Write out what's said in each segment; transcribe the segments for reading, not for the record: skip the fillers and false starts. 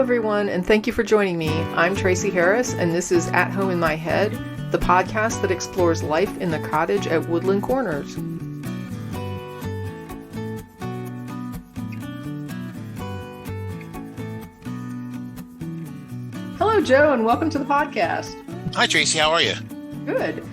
everyone, and thank you for joining me. I'm Tracy Harris, and this is At Home in My Head, the podcast that explores life in the cottage at Woodland Corners. Hello, Joe, and welcome to the podcast. Hi, Tracy. How are you? Good.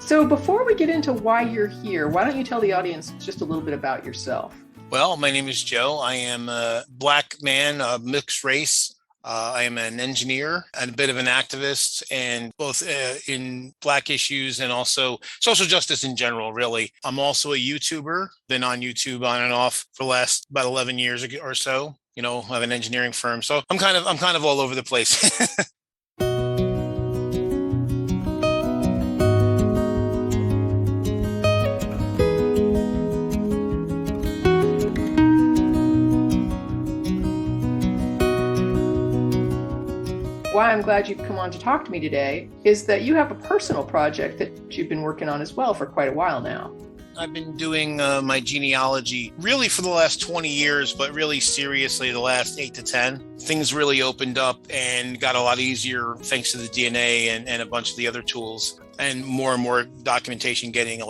So before we get into why you're here, why don't you tell the audience just a little bit about yourself? Well, my name is Joe. I am a Black man, a mixed race. I am an engineer and a bit of an activist, and both in Black issues and also social justice in general, really. I'm also a YouTuber, been on YouTube on and off for the last about 11 years or so. You know, I have an engineering firm. So I'm kind of all over the place. Why I'm glad you've come on to talk to me today is that you have a personal project that you've been working on as well for quite a while now. I've been doing my genealogy really for the last 20 years, but really seriously the last 8 to 10. Things really opened up and got a lot easier thanks to the DNA and a bunch of the other tools, and more documentation getting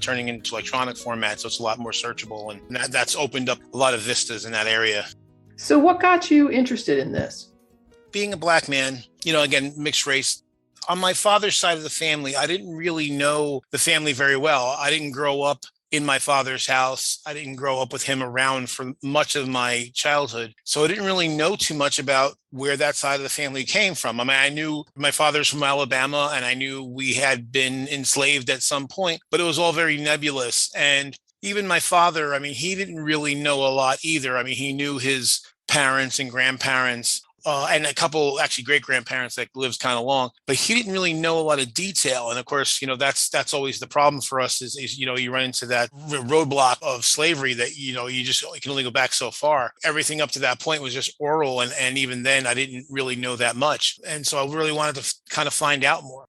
turning into electronic format. So it's a lot more searchable, and that's opened up a lot of vistas in that area. So what got you interested in this? Being a Black man, again, mixed race. On my father's side of the family, I didn't really know the family very well. I didn't grow up in my father's house. I didn't grow up with him around for much of my childhood. So I didn't really know too much about where that side of the family came from. I mean, I knew my father's from Alabama, and I knew we had been enslaved at some point, but it was all very nebulous. And even my father, I mean, he didn't really know a lot either. I mean, he knew his parents and grandparents, and a couple actually great grandparents that lives kind of long, but he didn't really know a lot of detail. And of course, that's always the problem for us is you run into that roadblock of slavery that, you can only go back so far. Everything up to that point was just oral. And even then I didn't really know that much. And so I really wanted to kind of find out more.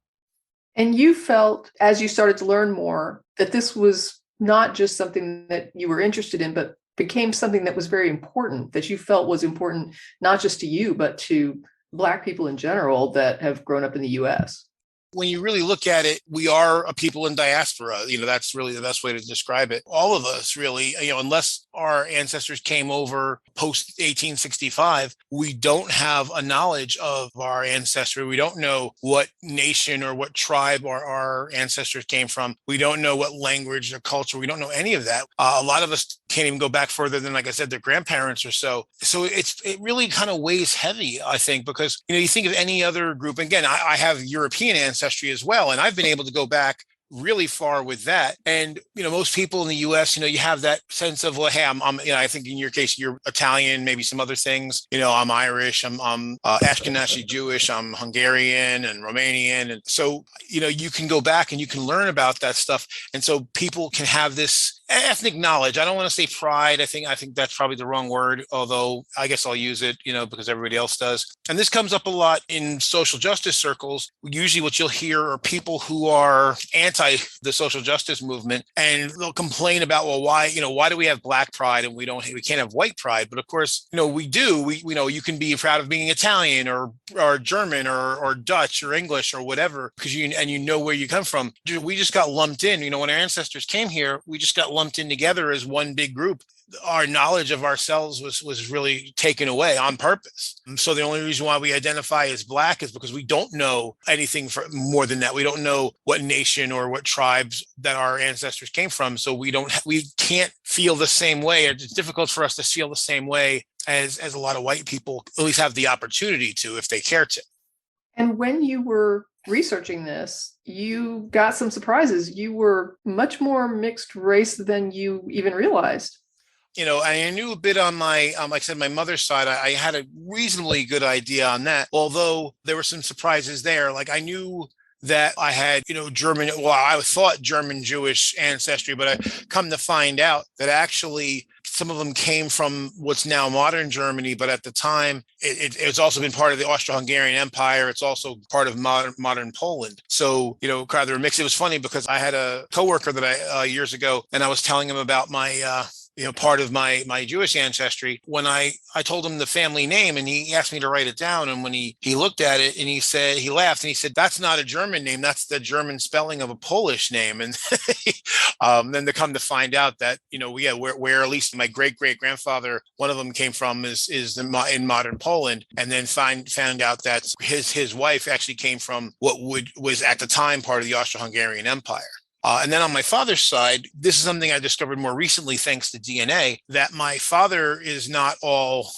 And you felt, as you started to learn more, that this was not just something that you were interested in, but became something that was very important, that you felt was important, not just to you, but to Black people in general that have grown up in the U.S. When you really look at it, we are a people in diaspora. That's really the best way to describe it. All of us really, unless our ancestors came over post 1865, we don't have a knowledge of our ancestry. We don't know what nation or what tribe our ancestors came from. We don't know what language or culture. We don't know any of that. A lot of us can't even go back further than, like I said, their grandparents or so. So it really kind of weighs heavy, I think, because, you think of any other group. Again, I have European ancestry as well, and I've been able to go back really far with that. And, most people in the US, you have that sense of, well, hey, I'm I think in your case, you're Italian, maybe some other things, I'm Irish, I'm Ashkenazi Jewish, I'm Hungarian and Romanian. And so, you can go back and you can learn about that stuff. And so people can have this ethnic knowledge. I don't want to say pride. I think that's probably the wrong word, although I guess I'll use it, because everybody else does. And this comes up a lot in social justice circles. Usually what you'll hear are people who are anti the social justice movement, and they'll complain about, well, why do we have Black pride and we can't have white pride? But of course, we do. You can be proud of being Italian or German or Dutch or English or whatever, because you know where you come from. We just got lumped in. When our ancestors came here, we just got lumped in together as one big group. Our knowledge of ourselves was really taken away on purpose. So the only reason why we identify as Black is because we don't know anything more than that. We don't know what nation or what tribes that our ancestors came from. So we can't feel the same way. It's difficult for us to feel the same way as a lot of white people at least have the opportunity to, if they care to. And when you were researching this, you got some surprises. You were much more mixed race than you even realized. I knew a bit on my, like I said, my mother's side. I had a reasonably good idea on that, although there were some surprises there. Like I knew that I had, German, well, I thought German Jewish ancestry, but I come to find out that actually some of them came from what's now modern Germany, but at the time it's also been part of the Austro-Hungarian Empire. It's also part of modern Poland. So, kind of a mix. It was funny because I had a coworker that years ago, and I was telling him about my part of my Jewish ancestry. When I told him the family name, and he asked me to write it down, and when he looked at it, and he laughed and he said, "That's not a German name. That's the German spelling of a Polish name." And then to come to find out that where at least my great grandfather, one of them came from, is in modern Poland, and then found out that his wife actually came from what was at the time part of the Austro-Hungarian Empire. And then on my father's side, this is something I discovered more recently, thanks to DNA, that my father was not all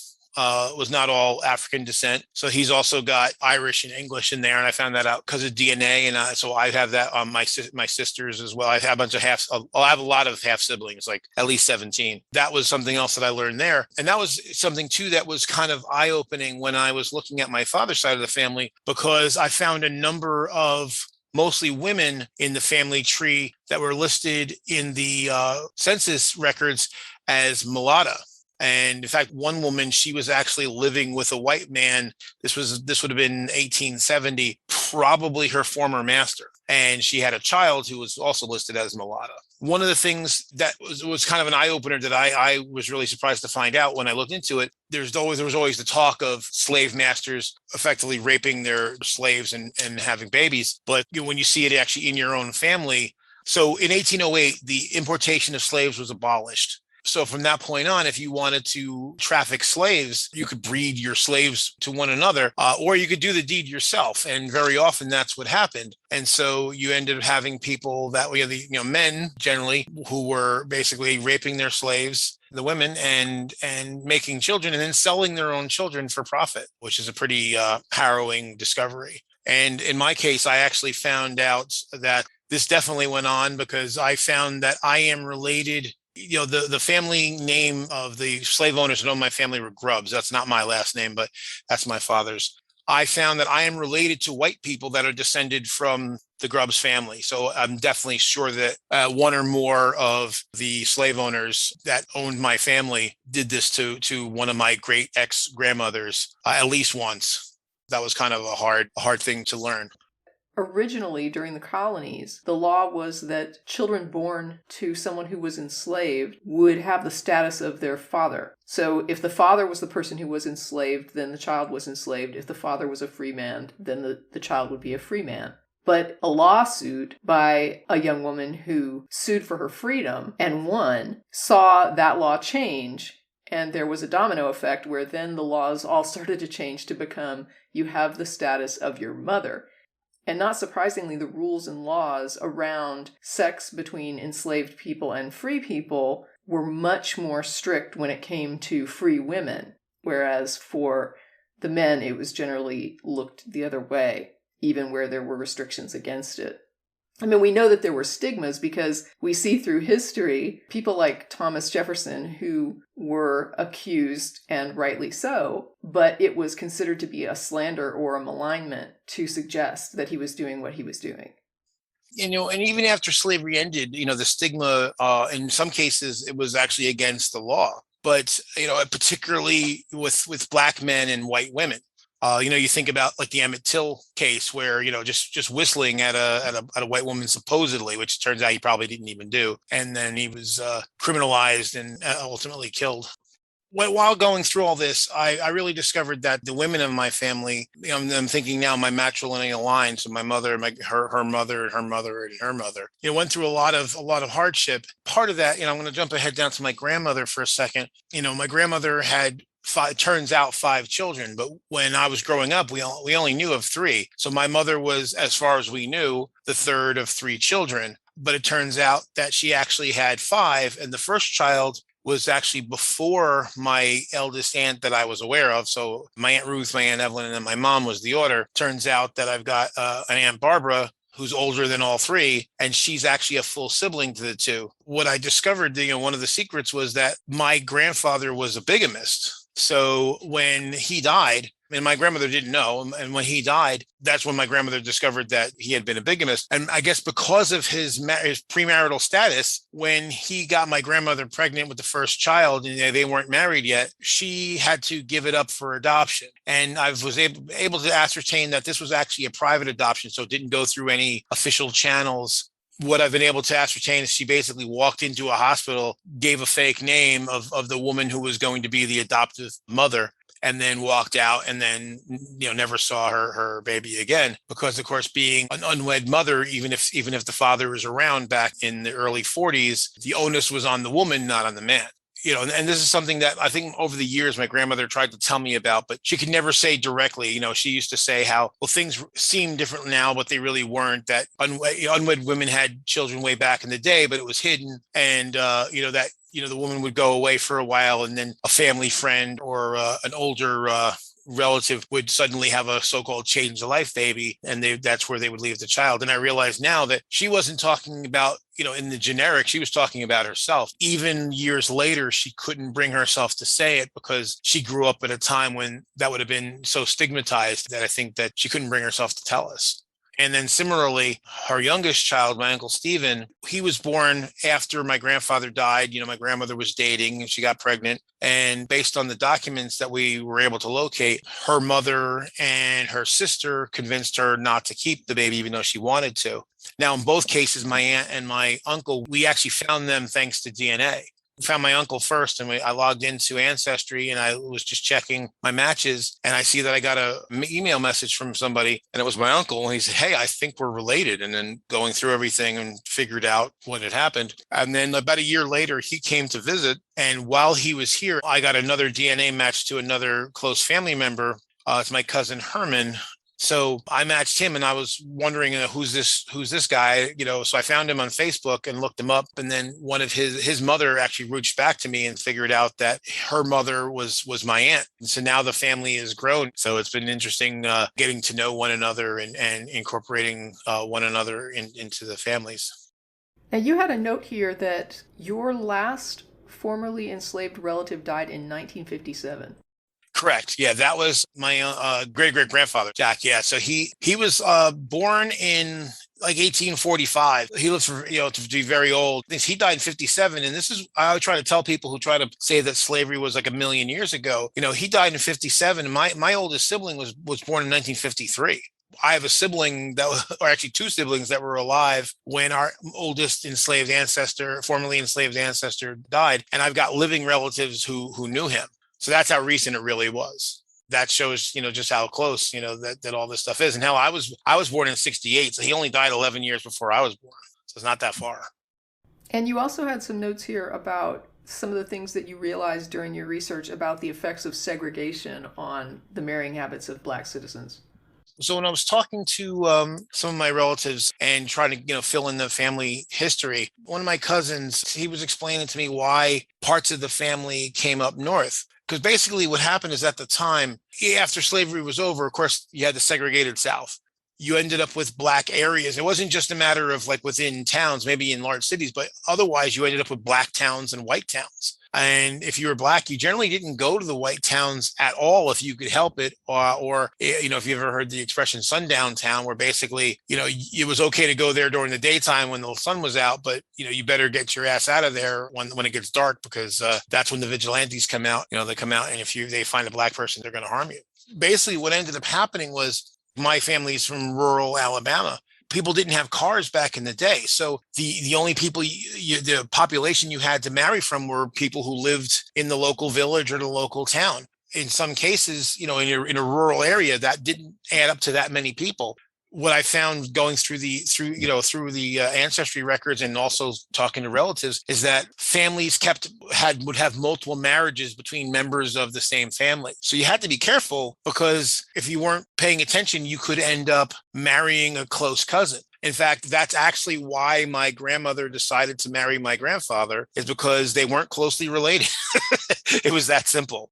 African descent. So he's also got Irish and English in there. And I found that out because of DNA. And so I have that on my sisters as well. I have I have a lot of half siblings, like at least 17. That was something else that I learned there. And that was something too that was kind of eye-opening when I was looking at my father's side of the family, because I found a number of mostly women in the family tree that were listed in the census records as mulatta. And in fact, one woman, she was actually living with a white man. This would have been 1870, probably her former master. And she had a child who was also listed as mulatta. One of the things that was kind of an eye-opener that I was really surprised to find out when I looked into it, there was always the talk of slave masters effectively raping their slaves and having babies. But when you see it actually in your own family. So in 1808, the importation of slaves was abolished. So from that point on, if you wanted to traffic slaves, you could breed your slaves to one another, or you could do the deed yourself. And very often that's what happened. And so you ended up having people that were men generally who were basically raping their slaves, the women, and making children and then selling their own children for profit, which is a pretty harrowing discovery. And in my case, I actually found out that this definitely went on because I found that I am related. The family name of the slave owners that owned my family were Grubbs. That's not my last name, but that's my father's. I found that I am related to white people that are descended from the Grubbs family. So I'm definitely sure that one or more of the slave owners that owned my family did this to one of my great ex-grandmothers at least once. That was kind of a hard thing to learn. Originally, during the colonies, the law was that children born to someone who was enslaved would have the status of their father. So if the father was the person who was enslaved, then the child was enslaved. If the father was a free man, then the child would be a free man. But a lawsuit by a young woman who sued for her freedom and won saw that law change. And there was a domino effect where then the laws all started to change to become, you have the status of your mother. And not surprisingly, the rules and laws around sex between enslaved people and free people were much more strict when it came to free women, whereas for the men, it was generally looked the other way, even where there were restrictions against it. I mean, we know that there were stigmas because we see through history people like Thomas Jefferson who were accused, and rightly so, but it was considered to be a slander or a malignment to suggest that he was doing what he was doing. And even after slavery ended, the stigma, in some cases, it was actually against the law. But, particularly with Black men and white women. You think about like the Emmett Till case where, just whistling at a white woman supposedly, which turns out he probably didn't even do. And then he was criminalized and ultimately killed. While going through all this, I really discovered that the women of my family, I'm thinking now my matrilineal line, so my mother, her mother, and her mother, and her mother, went through a lot of hardship. Part of that, I'm going to jump ahead down to my grandmother for a second. My grandmother had turns out 5 children, but when I was growing up, we only knew of 3. So my mother was, as far as we knew, the third of 3 children. But it turns out that she actually had 5, and the first child was actually before my eldest aunt that I was aware of. So my Aunt Ruth, my Aunt Evelyn, and then my mom was the order. Turns out that I've got an Aunt Barbara who's older than all 3, and she's actually a full sibling to the 2. What I discovered, one of the secrets was that my grandfather was a bigamist. So when he died, and my grandmother didn't know, and when he died, that's when my grandmother discovered that he had been a bigamist. And I guess because of his premarital status, when he got my grandmother pregnant with the first child, and they weren't married yet, she had to give it up for adoption. And I was able to ascertain that this was actually a private adoption, so it didn't go through any official channels. what I've been able to ascertain is she basically walked into a hospital, gave a fake name of the woman who was going to be the adoptive mother, and then walked out, and then never saw her baby again, because of course, being an unwed mother, even if the father was around back in the early 40s, the onus was on the woman, not on the man. And this is something that I think over the years my grandmother tried to tell me about, but she could never say directly. She used to say how, well, things seem different now, but they really weren't. That unwed women had children way back in the day, but it was hidden. And, the woman would go away for a while, and then a family friend or an older relative would suddenly have a so-called change of life baby, and that's where they would leave the child. And I realize now that she wasn't talking about, in the generic, she was talking about herself. Even years later, she couldn't bring herself to say it because she grew up at a time when that would have been so stigmatized that I think that she couldn't bring herself to tell us. And then similarly, her youngest child, my Uncle Stephen, he was born after my grandfather died. My grandmother was dating and she got pregnant. And based on the documents that we were able to locate, her mother and her sister convinced her not to keep the baby, even though she wanted to. Now, in both cases, my aunt and my uncle, we actually found them thanks to DNA. Found my uncle first, and I logged into Ancestry, and I was just checking my matches, and I see that I got an email message from somebody, and it was my uncle, and he said, "Hey, I think we're related." And then going through everything and figured out what had happened. And then about a year later, he came to visit, and while he was here, I got another DNA match to another close family member. It's my cousin Herman. So I matched him, and I was wondering who's this guy, so I found him on Facebook and looked him up. And then one of his mother actually reached back to me and figured out that her mother was my aunt. And so now the family has grown. So it's been interesting getting to know one another and incorporating one another into the families. Now, you had a note here that your last formerly enslaved relative died in 1957. Correct. Yeah, that was my great-great-grandfather, Jack. Yeah, so he was born in like 1845. He lived for, to be very old. He died in 57. And this is, I try to tell people who try to say that slavery was like a million years ago. He died in 57. My oldest sibling was born in 1953. I have a sibling or actually two siblings that were alive when our oldest formerly enslaved ancestor died. And I've got living relatives who knew him. So that's how recent it really was. That shows, just how close, that all this stuff is. And hell, I was born in 68. So he only died 11 years before I was born. So it's not that far. And you also had some notes here about some of the things that you realized during your research about the effects of segregation on the marrying habits of Black citizens. So when I was talking to some of my relatives and trying to, fill in the family history, one of my cousins, he was explaining to me why parts of the family came up north. Because basically what happened is at the time, after slavery was over, of course, you had the segregated South. You ended up with Black areas. It wasn't just a matter of like within towns, maybe in large cities, but otherwise you ended up with Black towns and white towns. And if you were Black, you generally didn't go to the white towns at all if you could help it. Or if you ever heard the expression sundown town, where basically, it was okay to go there during the daytime when the sun was out, but, you better get your ass out of there when it gets dark, because that's when the vigilantes come out. They come out, and if they find a Black person, they're going to harm you. Basically, what ended up happening was my family's from rural Alabama. People didn't have cars back in the day. So the only people, the population you had to marry from were people who lived in the local village or the local town. In some cases, in a rural area, that didn't add up to that many people. What I found going through the ancestry records and also talking to relatives is that families would have multiple marriages between members of the same family. So you had to be careful, because if you weren't paying attention, you could end up marrying a close cousin. In fact, that's actually why my grandmother decided to marry my grandfather, is because they weren't closely related. It was that simple.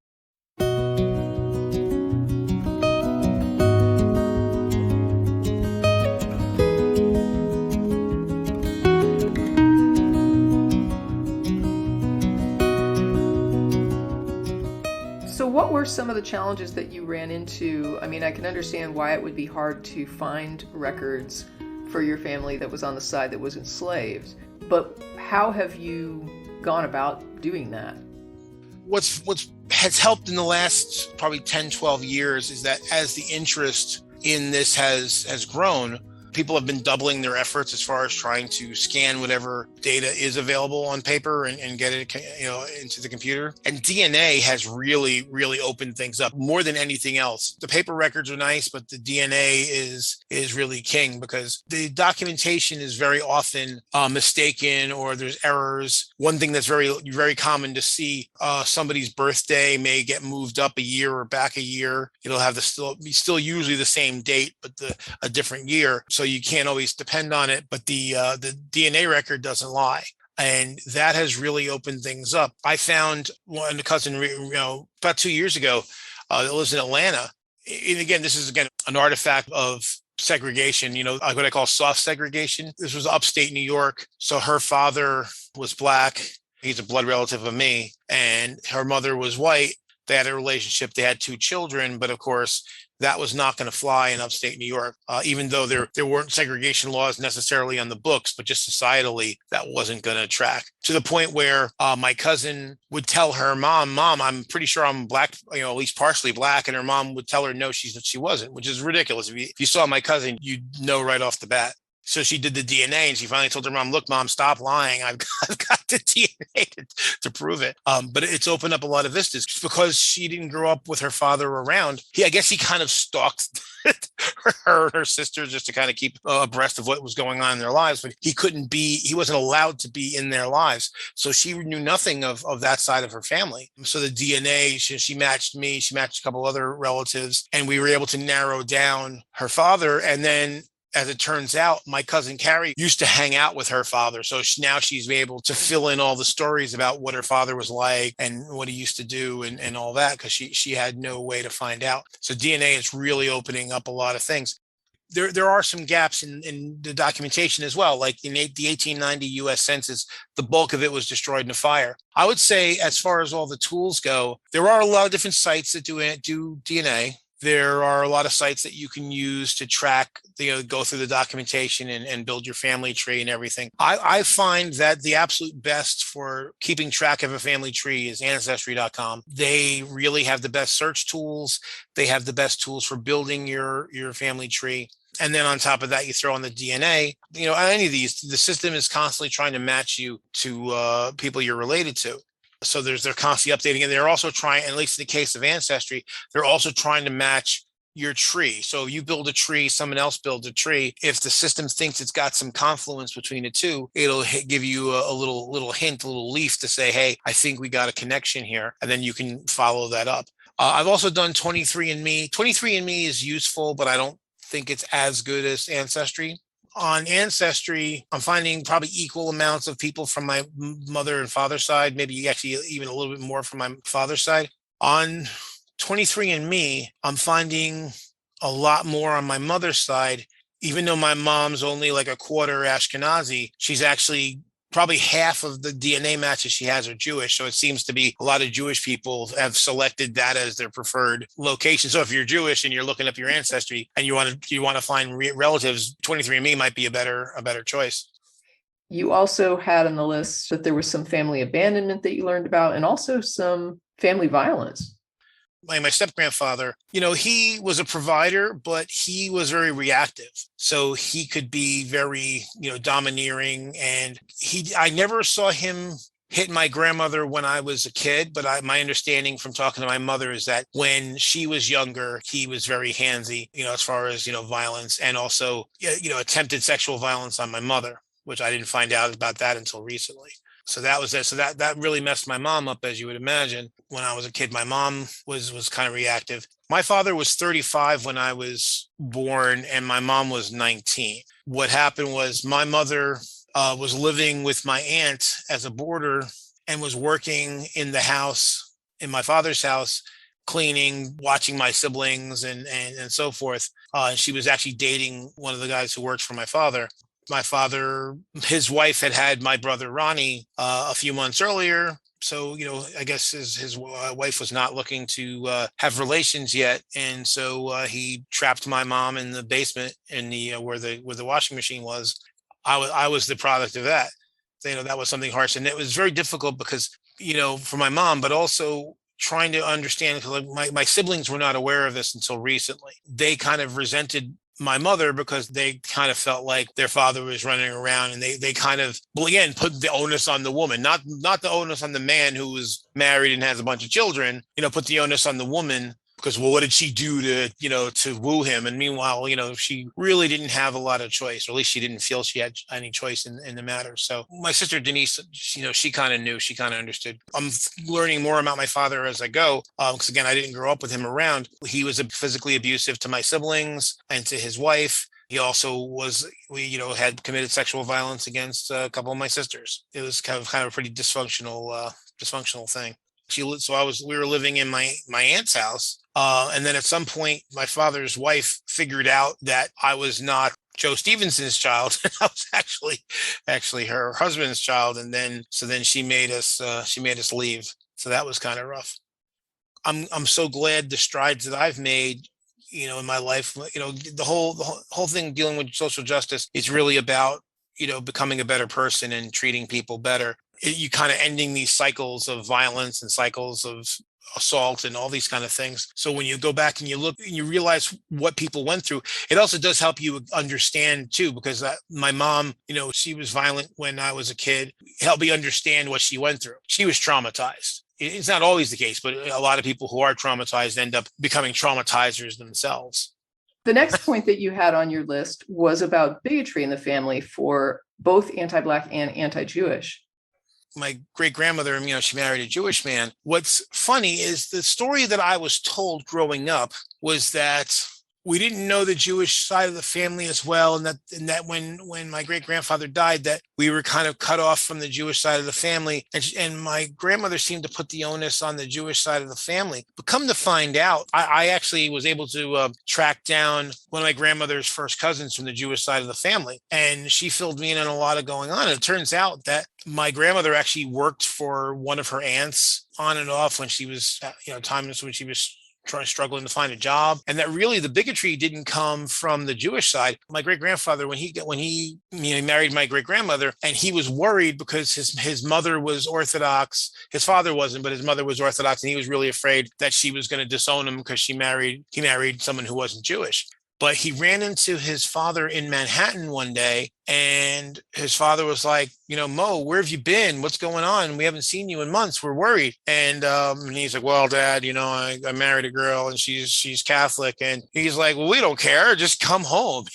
So what were some of the challenges that you ran into? I mean, I can understand why it would be hard to find records for your family that was on the side that was enslaved, but how have you gone about doing that? What's has helped in the last probably 10, 12 years is that as the interest in this has grown, people have been doubling their efforts as far as trying to scan whatever data is available on paper and get it, into the computer. And DNA has really, really opened things up more than anything else. The paper records are nice, but the DNA is really king, because the documentation is very often mistaken, or there's errors. One thing that's very, very common to see, somebody's birthday may get moved up a year or back a year. It'll have still usually the same date, but a different year. So you can't always depend on it. But the DNA record doesn't lie. And that has really opened things up. I found one cousin, about 2 years ago, that lives in Atlanta. And again, this is an artifact of segregation, what I call soft segregation. This was upstate New York. So her father was Black. He's a blood relative of me. And her mother was white. They had a relationship. They had 2 children. But of course, that was not going to fly in upstate New York, even though there weren't segregation laws necessarily on the books, but just societally, that wasn't going to track, to the point where my cousin would tell her mom, I'm pretty sure I'm Black, at least partially Black. And her mom would tell her, no, she wasn't, which is ridiculous. If you saw my cousin, you'd know right off the bat. So she did the DNA, and she finally told her mom, look, Mom, stop lying. I've got the DNA to prove it. But it's opened up a lot of vistas because she didn't grow up with her father around. I guess he kind of stalked her and her sisters just to kind of keep abreast of what was going on in their lives. But he wasn't allowed to be in their lives. So she knew nothing of that side of her family. So the DNA, she matched me, she matched a couple other relatives, and we were able to narrow down her father. And then, as it turns out, my cousin Carrie used to hang out with her father. So now she's able to fill in all the stories about what her father was like and what he used to do and all that, because she had no way to find out. So DNA is really opening up a lot of things. There are some gaps in the documentation as well. Like in the 1890 U.S. Census, the bulk of it was destroyed in a fire. I would say, as far as all the tools go, there are a lot of different sites that do DNA. There are a lot of sites that you can use to track, go through the documentation and build your family tree and everything. I find that the absolute best for keeping track of a family tree is Ancestry.com. They really have the best search tools. They have the best tools for building your family tree. And then on top of that, you throw on the DNA. Any of these, the system is constantly trying to match you to people you're related to. So they're constantly updating, and they're also trying, at least in the case of Ancestry, they're also trying to match your tree. So if you build a tree, someone else builds a tree. If the system thinks it's got some confluence between the two, it'll give you a little hint, a little leaf to say, hey, I think we got a connection here. And then you can follow that up. I've also done 23andMe. 23andMe is useful, but I don't think it's as good as Ancestry. On Ancestry, I'm finding probably equal amounts of people from my mother and father's side, maybe actually even a little bit more from my father's side. On 23andMe, I'm finding a lot more on my mother's side. Even though my mom's only like a quarter Ashkenazi, she's actually probably half of the DNA matches she has are Jewish. So it seems to be a lot of Jewish people have selected that as their preferred location. So if you're Jewish and you're looking up your ancestry and you want to find relatives, 23andMe might be a better choice. You also had on the list that there was some family abandonment that you learned about, and also some family violence. My step-grandfather, he was a provider, but he was very reactive. So he could be very, domineering. And I never saw him hit my grandmother when I was a kid, but my understanding from talking to my mother is that when she was younger, he was very handsy, as far as, violence, and also, attempted sexual violence on my mother, which I didn't find out about that until recently. So that was it. So that really messed my mom up, as you would imagine. When I was a kid, my mom was kind of reactive. My father was 35 when I was born, and my mom was 19. What happened was my mother was living with my aunt as a boarder and was working in the house, in my father's house, cleaning, watching my siblings and so forth. She was actually dating one of the guys who worked for my father. My father, his wife had my brother Ronnie a few months earlier. So, I guess his wife was not looking to have relations yet. And so he trapped my mom in the basement in the where the washing machine was. I was the product of that. That was something harsh. And it was very difficult because, for my mom, but also trying to understand, because my siblings were not aware of this until recently. They kind of resented my mother because they kind of felt like their father was running around, and they kind of, well, again, put the onus on the woman, not the onus on the man who was married and has a bunch of children, put the onus on the woman because, well, what did she do to woo him? And meanwhile, she really didn't have a lot of choice, or at least she didn't feel she had any choice in the matter. So my sister Denise, she kind of knew, she kind of understood. I'm learning more about my father as I go, because again, I didn't grow up with him around. He was physically abusive to my siblings and to his wife. He also had committed sexual violence against a couple of my sisters. It was kind of a pretty dysfunctional thing. We were living in my aunt's house. And then at some point, my father's wife figured out that I was not Joe Stevenson's child. I was actually her husband's child. And then she made us leave. So that was kind of rough. I'm so glad the strides that I've made, in my life. The whole thing dealing with social justice is really about, becoming a better person and treating people better. You kind of ending these cycles of violence and cycles of assault and all these kind of things. So when you go back and you look and you realize what people went through, it also does help you understand too, because my mom, she was violent when I was a kid. Help me understand what she went through. She was traumatized. It's not always the case, but a lot of people who are traumatized end up becoming traumatizers themselves. The next point that you had on your list was about bigotry in the family for both anti-Black and anti-Jewish. My great grandmother, she married a Jewish man. What's funny is the story that I was told growing up was that we didn't know the Jewish side of the family as well. And that when my great grandfather died, that we were kind of cut off from the Jewish side of the family. And my grandmother seemed to put the onus on the Jewish side of the family. But come to find out, I actually was able to track down one of my grandmother's first cousins from the Jewish side of the family. And she filled me in on a lot of going on. And it turns out that my grandmother actually worked for one of her aunts on and off when she was, times when she was struggling to find a job. And that really the bigotry didn't come from the Jewish side. My great grandfather, when he married my great grandmother, and he was worried because his mother was Orthodox. His father wasn't, but his mother was Orthodox, and he was really afraid that she was going to disown him because he married someone who wasn't Jewish. But he ran into his father in Manhattan one day, and his father was like, Mo, where have you been? What's going on? We haven't seen you in months. We're worried. And he's like, well, Dad, I married a girl and she's Catholic. And he's like, well, we don't care. Just come home.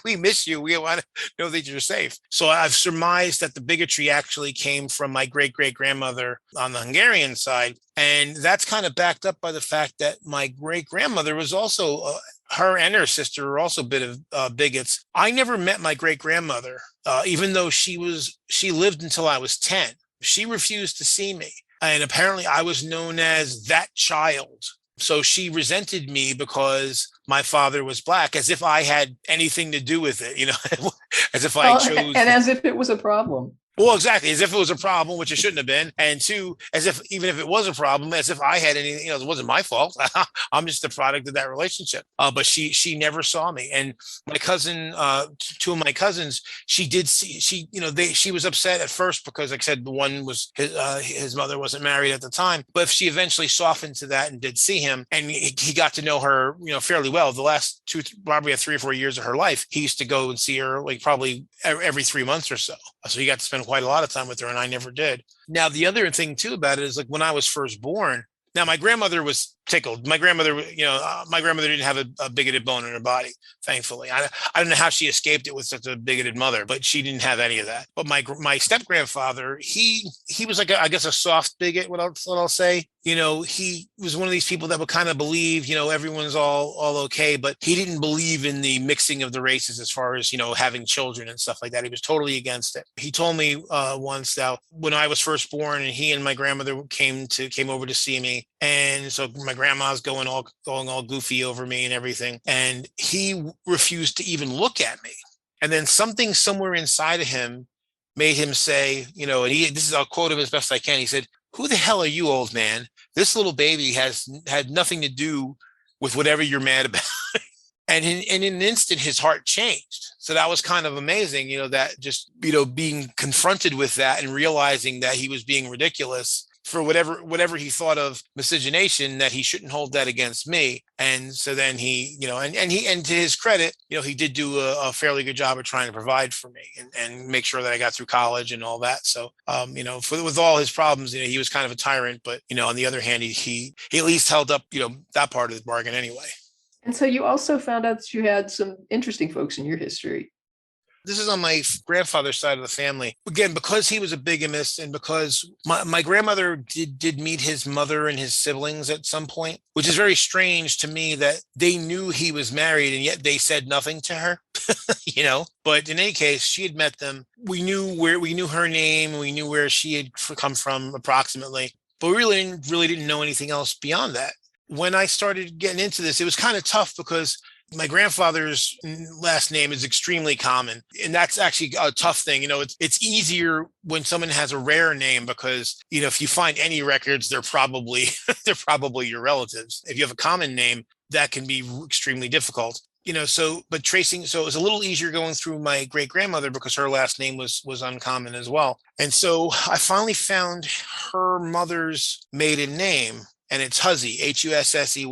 we miss you. We want to know that you're safe. So I've surmised that the bigotry actually came from my great-great-grandmother on the Hungarian side. And that's kind of backed up by the fact that my great-grandmother was also her and her sister are also a bit of bigots. I never met my great-grandmother, even though she lived until I was 10. She refused to see me. And apparently I was known as that child. So she resented me because my father was Black, as if I had anything to do with it, as if I chose. And as if it was a problem. Well, exactly. As if it was a problem, which it shouldn't have been. And two, as if even if it was a problem, as if I had anything, it wasn't my fault. I'm just the product of that relationship. But she never saw me. And my cousin, two of my cousins, she did see, she was upset at first because, like I said, the one was his mother wasn't married at the time. But she eventually softened to that and did see him. And he got to know her, fairly well. The last probably 3 or 4 years of her life, he used to go and see her like probably every 3 months or so. So he got to spend quite a lot of time with her, and I never did. Now, the other thing too about it is like when I was first born, now my grandmother was tickled. My grandmother, my grandmother didn't have a bigoted bone in her body, thankfully. I don't know how she escaped it with such a bigoted mother, but she didn't have any of that. But my step grandfather, he was like, I guess, a soft bigot, what I'll say. He was one of these people that would kind of believe, everyone's all okay, but he didn't believe in the mixing of the races as far as, having children and stuff like that. He was totally against it. He told me once that when I was first born and he and my grandmother came over to see me, and so my grandma's going all goofy over me and everything, and he refused to even look at me. And then something somewhere inside of him made him say, and this is, I'll quote him as best I can. He said, "Who the hell are you, old man? This little baby has had nothing to do with whatever you're mad about." And in an instant, his heart changed. So that was kind of amazing, that just, being confronted with that and realizing that he was being ridiculous for whatever he thought of miscegenation, that he shouldn't hold that against me. And so then he, and to his credit, he did do a fairly good job of trying to provide for me and make sure that I got through college and all that. So, with all his problems, he was kind of a tyrant, but, on the other hand, he at least held up, that part of the bargain anyway. And so you also found out that you had some interesting folks in your history. This is on my grandfather's side of the family. Again, because he was a bigamist, and because my grandmother did meet his mother and his siblings at some point, which is very strange to me that they knew he was married and yet they said nothing to her, But in any case, she had met them. We knew her name. We knew where she had come from approximately, but we really didn't know anything else beyond that. When I started getting into this, it was kind of tough because my grandfather's last name is extremely common, and that's actually a tough thing. It's easier when someone has a rare name because, if you find any records, they're probably your relatives. If you have a common name, that can be extremely difficult. But tracing, so it was a little easier going through my great grandmother because her last name was uncommon as well. And so I finally found her mother's maiden name, and it's Hussey, Hussey.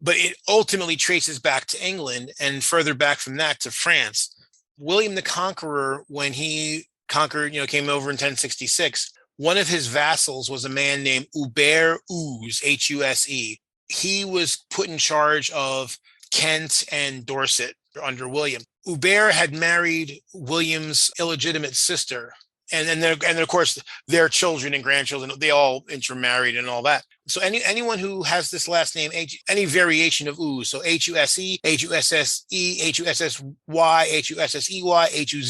But it ultimately traces back to England and further back from that to France. William the Conqueror, when he conquered, came over in 1066, one of his vassals was a man named Hubert Huse, Huse. He was put in charge of Kent and Dorset under William. Hubert had married William's illegitimate sister. And then of course, their children and grandchildren, they all intermarried and all that. So anyone who has this last name, any variation of Huse, so Huse, Husse, Hussy, Hussey,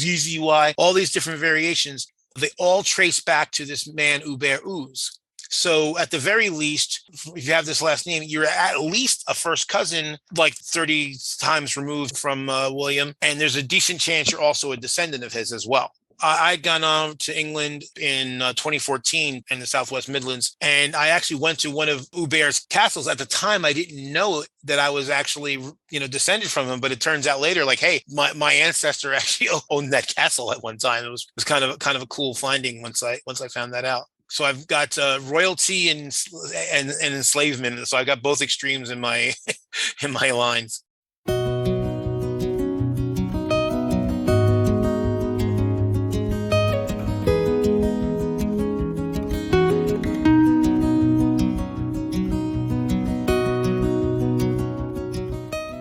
Huzzy, all these different variations, they all trace back to this man, Hubert Huse. So at the very least, if you have this last name, you're at least a first cousin, like 30 times removed from William. And there's a decent chance you're also a descendant of his as well. I'd gone on to England in 2014 in the Southwest Midlands, and I actually went to one of Hubert's castles. At the time, I didn't know that I was actually, descended from him, but it turns out later, like, hey, my ancestor actually owned that castle at one time. It was kind of a cool finding once I found that out. So I've got royalty and enslavement. So I've got both extremes in my in my lines.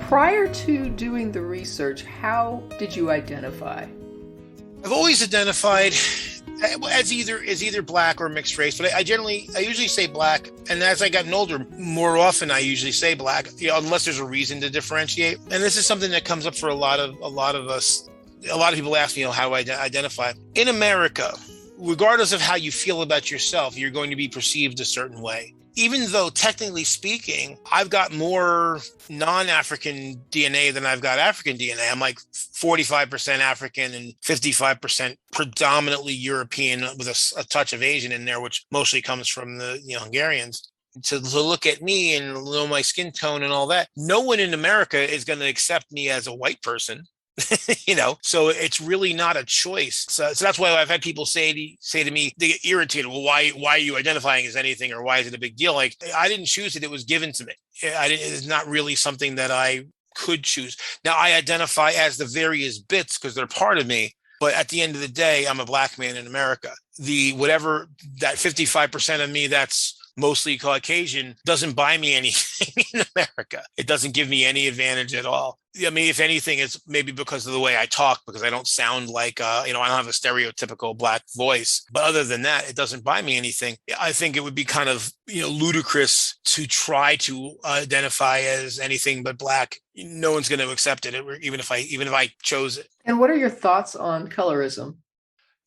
Prior to doing the research, how did you identify? I've always identified as either black or mixed race, but I usually say black. And as I gotten older, more often I usually say black, unless there's a reason to differentiate. And this is something that comes up for a lot of us. A lot of people ask me, how do I identify? In America, regardless of how you feel about yourself, you're going to be perceived a certain way. Even though technically speaking, I've got more non-African DNA than I've got African DNA. I'm like 45% African and 55% predominantly European with a touch of Asian in there, which mostly comes from the Hungarians. To look at me and know my skin tone and all that, no one in America is going to accept me as a white person. So it's really not a choice. So that's why I've had people say to me, they get irritated. Well, why are you identifying as anything, or why is it a big deal? Like, I didn't choose it. It was given to me. It's not really something that I could choose. Now I identify as the various bits because they're part of me. But at the end of the day, I'm a black man in America. Whatever that 55% of me that's mostly Caucasian doesn't buy me anything in America. It doesn't give me any advantage at all. I mean, if anything, it's maybe because of the way I talk, because I don't sound like, I don't have a stereotypical black voice. But other than that, it doesn't buy me anything. I think it would be kind of, ludicrous to try to identify as anything but black. No one's going to accept it, even if I chose it. And what are your thoughts on colorism?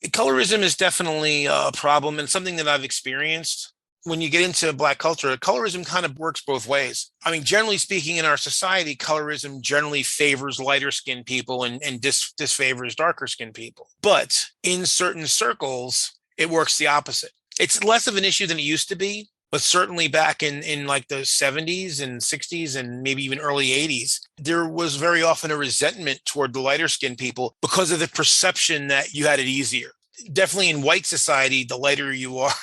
Colorism is definitely a problem and something that I've experienced. When you get into black culture, colorism kind of works both ways. I mean, generally speaking, in our society, colorism generally favors lighter skinned people and disfavors darker skinned people. But in certain circles, it works the opposite. It's less of an issue than it used to be, but certainly back in like the 70s and 60s and maybe even early 80s, there was very often a resentment toward the lighter skinned people because of the perception that you had it easier. definitely in white society, the lighter you are,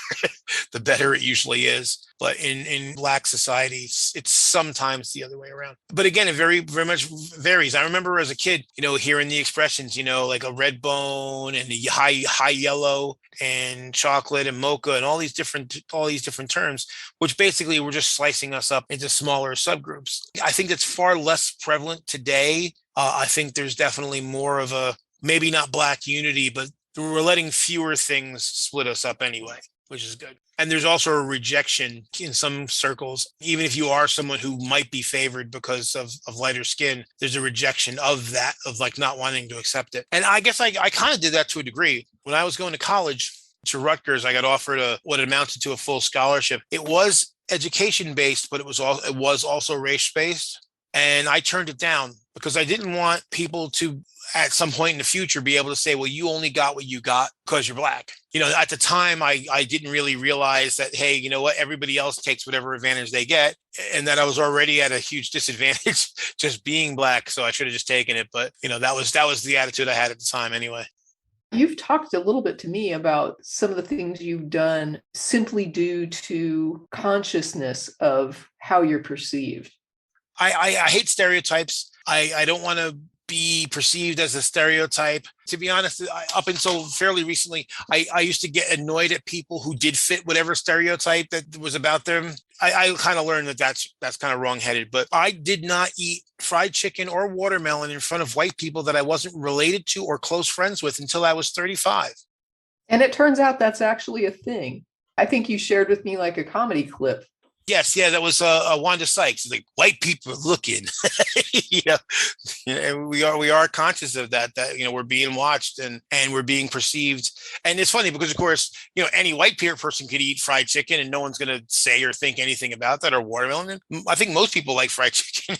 the better it usually is. But in black society, it's sometimes the other way around. But again, it very much varies. I remember as a kid, hearing the expressions, like a red bone and the high yellow and chocolate and mocha and all these different terms, which basically were just slicing us up into smaller subgroups. I think that's far less prevalent today. I think there's definitely more of a, maybe not black unity, but we're letting fewer things split us up anyway, which is good. And there's also a rejection in some circles. Even if you are someone who might be favored because of lighter skin, there's a rejection of that, of like not wanting to accept it. And I guess I kind of did that to a degree. When I was going to college, to Rutgers, I got offered what amounted to a full scholarship. It was education based, but it was also race based. And I turned it down because I didn't want people to, at some point in the future, be able to say, well, you only got what you got because you're black. At the time, I didn't really realize that, hey, you know what, everybody else takes whatever advantage they get, and that I was already at a huge disadvantage just being black. So I should have just taken it. But, that was the attitude I had at the time anyway. You've talked a little bit to me about some of the things you've done simply due to consciousness of how you're perceived. I hate stereotypes. I don't want to be perceived as a stereotype. To be honest, up until fairly recently, I used to get annoyed at people who did fit whatever stereotype that was about them. I kind of learned that that's kind of wrongheaded, but I did not eat fried chicken or watermelon in front of white people that I wasn't related to or close friends with until I was 35. And it turns out that's actually a thing. I think you shared with me like a comedy clip. Yes, yeah, that was Wanda Sykes. Like, white people are looking, and we are conscious of that we're being watched and we're being perceived. And it's funny because, of course, any white person could eat fried chicken and no one's going to say or think anything about that, or watermelon. I think most people like fried chicken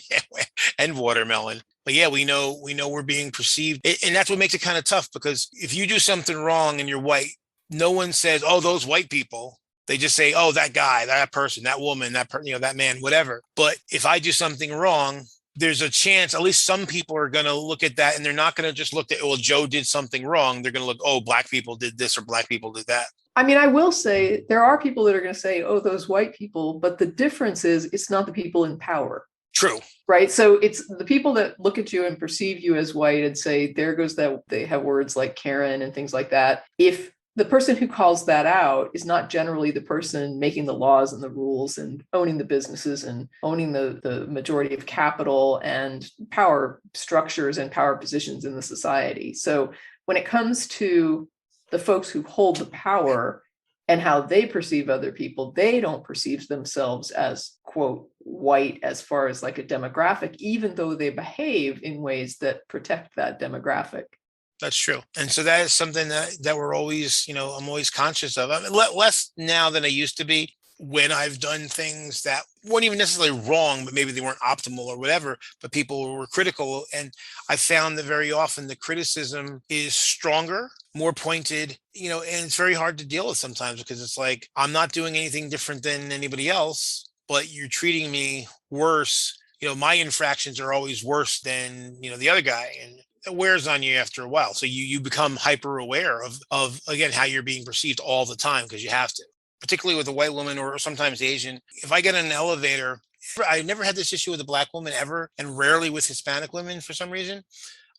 and watermelon. But yeah, we know we're being perceived, and that's what makes it kind of tough, because if you do something wrong and you're white, no one says, "Oh, those white people." They just say, "Oh, that guy, that person, that woman, that man, whatever." But if I do something wrong, there's a chance at least some people are going to look at that, and they're not going to just look at, well, Joe did something wrong. They're going to look, oh, black people did this or black people did that. I mean, I will say there are people that are going to say, oh, those white people. But the difference is it's not the people in power. True. Right. So it's the people that look at you and perceive you as white and say, there goes that. They have words like Karen and things like that. If the person who calls that out is not generally the person making the laws and the rules and owning the businesses and owning the majority of capital and power structures and power positions in the society. So when it comes to the folks who hold the power and how they perceive other people, they don't perceive themselves as, quote, white as far as like a demographic, even though they behave in ways that protect that demographic. That's true. And so that is something that we're always, I'm always conscious of. I mean, less now than I used to be, when I've done things that weren't even necessarily wrong, but maybe they weren't optimal or whatever, but people were critical. And I found that very often the criticism is stronger, more pointed, and it's very hard to deal with sometimes, because it's like, I'm not doing anything different than anybody else, but you're treating me worse. My infractions are always worse than, the other guy. And it wears on you after a while. So you become hyper aware of again, how you're being perceived all the time, because you have to, particularly with a white woman or sometimes Asian. If I get in an elevator, I never had this issue with a black woman ever, and rarely with Hispanic women for some reason.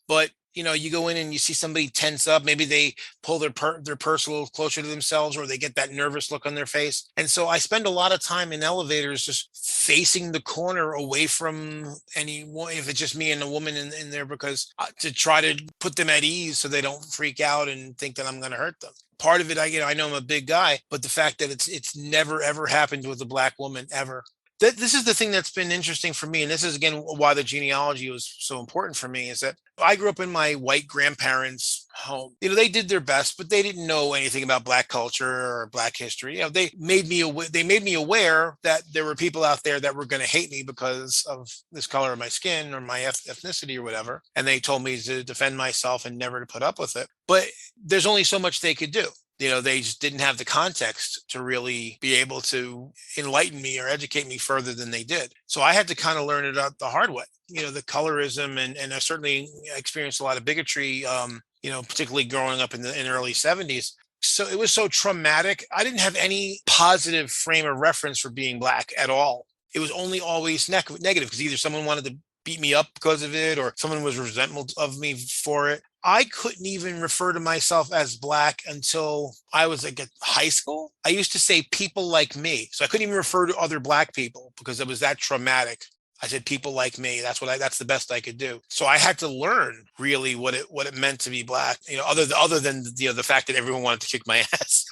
But you go in and you see somebody tense up. Maybe they pull their purse a little closer to themselves, or they get that nervous look on their face. And so I spend a lot of time in elevators just facing the corner away from anyone, if it's just me and a woman in there, because to try to put them at ease so they don't freak out and think that I'm going to hurt them. Part of it, I know I'm a big guy, but the fact that it's never, ever happened with a black woman ever. This is the thing that's been interesting for me. And this is, again, why the genealogy was so important for me, is that I grew up in my white grandparents' home. They did their best, but they didn't know anything about black culture or black history. They made me aware that there were people out there that were going to hate me because of this color of my skin or my ethnicity or whatever. And they told me to defend myself and never to put up with it. But there's only so much they could do. They just didn't have the context to really be able to enlighten me or educate me further than they did. So I had to kind of learn it out the hard way. The colorism, and I certainly experienced a lot of bigotry particularly growing up in the early 70s. So it was so traumatic. I didn't have any positive frame of reference for being Black at all. It was only always negative, because either someone wanted to beat me up because of it, or someone was resentful of me for it. I couldn't even refer to myself as Black until I was like at high school. I used to say people like me. So I couldn't even refer to other Black people because it was that traumatic. I said people like me. That's the best I could do. So I had to learn really what it meant to be Black, other than the fact that everyone wanted to kick my ass.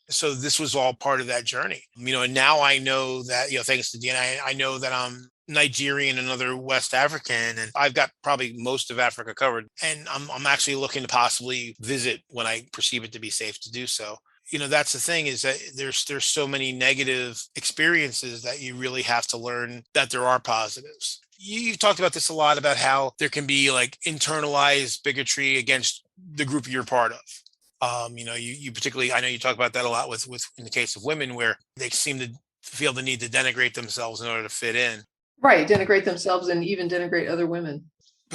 So this was all part of that journey. And now I know that, thanks to DNA, I know that I'm Nigerian and other West African, and I've got probably most of Africa covered. And I'm actually looking to possibly visit when I perceive it to be safe to do so. That's the thing, is that there's so many negative experiences that you really have to learn that there are positives. You've talked about this a lot, about how there can be like internalized bigotry against the group you're part of. You particularly, I know you talk about that a lot with in the case of women, where they seem to feel the need to denigrate themselves in order to fit in. Right. Denigrate themselves and even denigrate other women.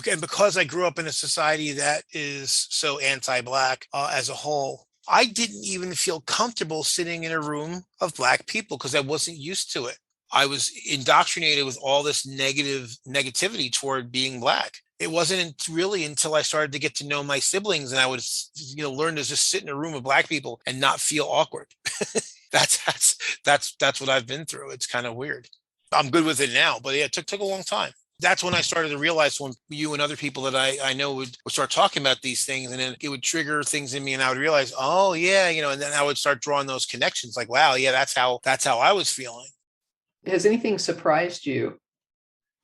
And because I grew up in a society that is so anti-Black as a whole, I didn't even feel comfortable sitting in a room of Black people because I wasn't used to it. I was indoctrinated with all this negativity toward being Black. It wasn't really until I started to get to know my siblings and I would, learn to just sit in a room of Black people and not feel awkward. That's what I've been through. It's kind of weird. I'm good with it now, but yeah, it took a long time. That's when I started to realize, when you and other people that I know would start talking about these things, and then it would trigger things in me, and I would realize, oh yeah, and then I would start drawing those connections, like, wow, yeah, that's how I was feeling. Has anything surprised you?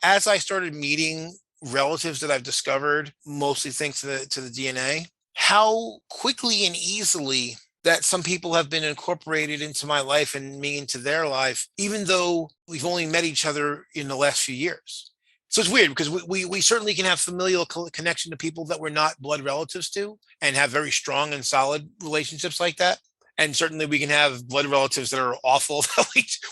As I started meeting relatives that I've discovered, mostly thanks to the DNA, how quickly and easily that some people have been incorporated into my life and me into their life, even though we've only met each other in the last few years. So it's weird because we certainly can have familial connection to people that we're not blood relatives to and have very strong and solid relationships like that. And certainly we can have blood relatives that are awful that